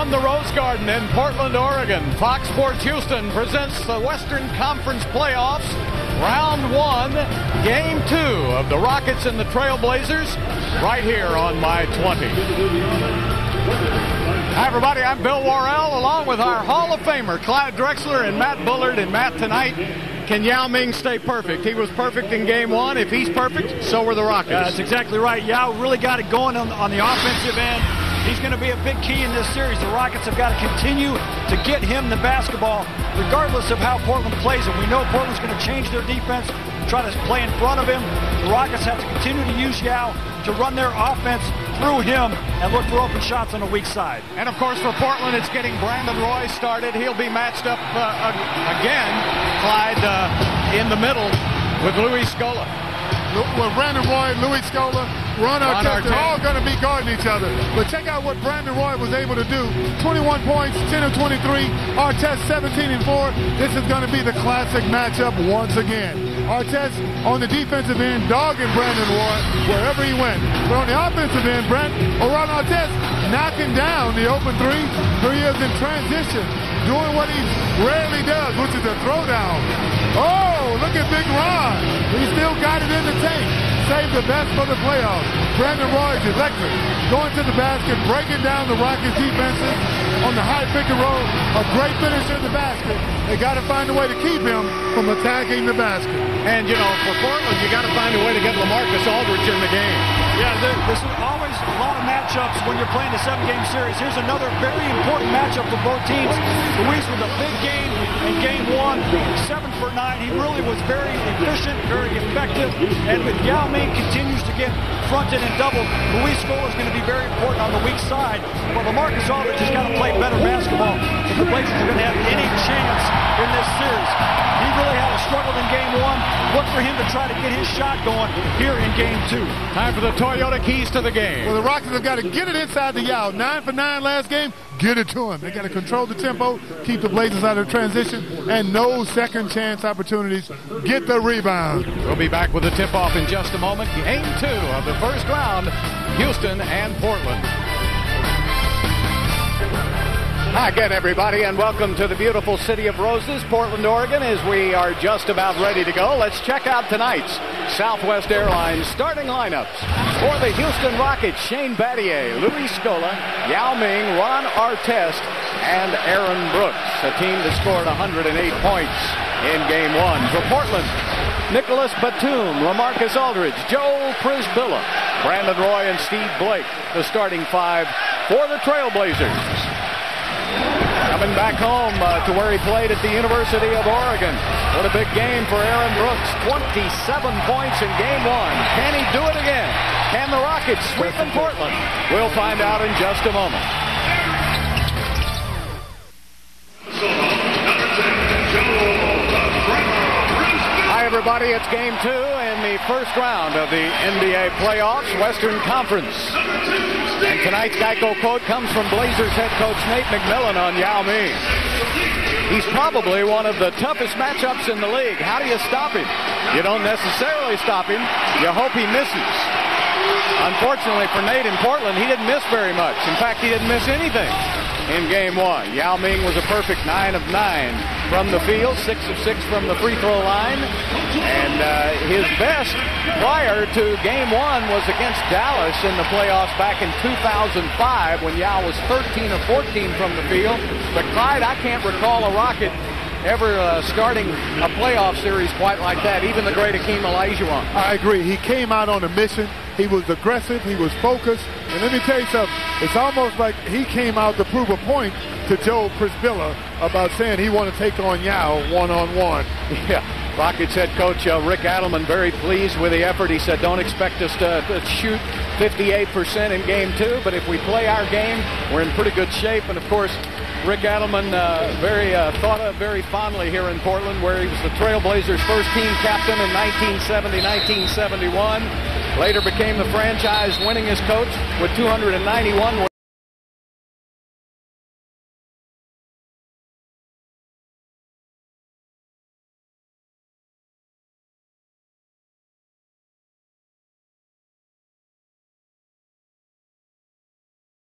from the Rose Garden in Portland, Oregon. Fox Sports Houston presents the Western Conference Playoffs, Round 1, Game 2 of the Rockets and the Trailblazers, right here on My 20. Hi, everybody. I'm Bill Worrell, along with our Hall of Famer, Clyde Drexler and Matt Bullard. And Matt, tonight, can Yao Ming stay perfect? He was perfect in Game 1. If he's perfect, so were the Rockets. That's exactly right. Yao really got it going on the offensive end. He's going to be a big key in this series. The Rockets have got to continue to get him the basketball, regardless of how Portland plays it. We know Portland's going to change their defense, try to play in front of him. The Rockets have to continue to use Yao to run their offense through him and look for open shots on the weak side. And, of course, for Portland, it's getting Brandon Roy started. He'll be matched up again, Clyde, in the middle with Louis Scola. Well, Brandon Roy, Louis Scola, Ron Artest, they're all going to be guarding each other. But check out what Brandon Roy was able to do. 21 points, 10 of 23. Artest 17 and 4. This is going to be the classic matchup once again. Artest on the defensive end, dogging Brandon Roy wherever he went. But on the offensive end, Ron Artest knocking down the open three. Here he is in transition, doing what he rarely does, which is a throwdown. Oh, look at Big Ron. He still got it in the tank. Saved the best for the playoffs. Brandon Roy is electric. Going to the basket, breaking down the Rockets defenses on the high pick and roll. A great finisher in the basket. They got to find a way to keep him from attacking the basket. And, you know, for Portland, you got to find a way to get LaMarcus Aldridge in the game. Yeah, this is always a lot of matchups when you're playing a 7-game series. Here's another very important matchup for both teams. Luis with a big game in Game 1, 7 for 9. He really was very efficient, very effective. And with Yao Ming continues to get fronted and doubled, Luis Scola is going to be very important on the weak side. But LaMarcus Aldridge has got to play better basketball if the Blazers are going to have any chance in this series. He really had a struggle in Game 1. Look for him to try to get his shot going here in Game 2. Time for the Toyota keys to the game. Well, the Rockets have got to get it inside the Yao. 9 for 9 last game. Get it to him. They got to control the tempo, keep the Blazers out of transition, and no second chance opportunities. Get the rebound. We'll be back with the tip-off in just a moment. Game 2 of the first round, Houston and Portland. Hi again, everybody, and welcome to the beautiful city of Roses, Portland, Oregon. As we are just about ready to go, let's check out tonight's Southwest Airlines starting lineups. For the Houston Rockets, Shane Battier, Louis Scola, Yao Ming, Ron Artest, and Aaron Brooks, a team that scored 108 points in Game 1. For Portland, Nicholas Batum, LaMarcus Aldridge, Joe Prisbilla, Brandon Roy, and Steve Blake, the starting five for the Trailblazers. Coming back home to where he played at the University of Oregon. What a big game for Aaron Brooks. 27 points in Game 1. Can he do it again? Can the Rockets sweep in Portland? We'll find out in just a moment. Hi, everybody. It's Game 2 in the first round of the NBA playoffs, Western Conference. And tonight's Geico quote comes from Blazers head coach Nate McMillan on Yao Ming. He's probably one of the toughest matchups in the league. How do you stop him? You don't necessarily stop him. You hope he misses. Unfortunately for Nate in Portland, he didn't miss very much. In fact, he didn't miss anything in Game 1. Yao Ming was a perfect 9 of 9 from the field, 6 of 6 from the free throw line. And his best prior to Game 1 was against Dallas in the playoffs back in 2005 when Yao was 13 of 14 from the field. But Clyde, I can't recall a Rocket ever starting a playoff series quite like that, even the great Hakeem Olajuwon. I agree. He came out on a mission. He was aggressive. He was focused. And let me tell you something. It's almost like he came out to prove a point to Joe Prisbilla about saying he wanted to take on Yao one-on-one. Yeah. Rockets head coach Rick Adelman very pleased with the effort. He said, don't expect us to shoot 58% in Game 2, but if we play our game, we're in pretty good shape. And, of course, Rick Adelman thought of very fondly here in Portland, where he was the Trailblazers' first-team captain in 1970-1971. Later became the franchise winningest coach with 291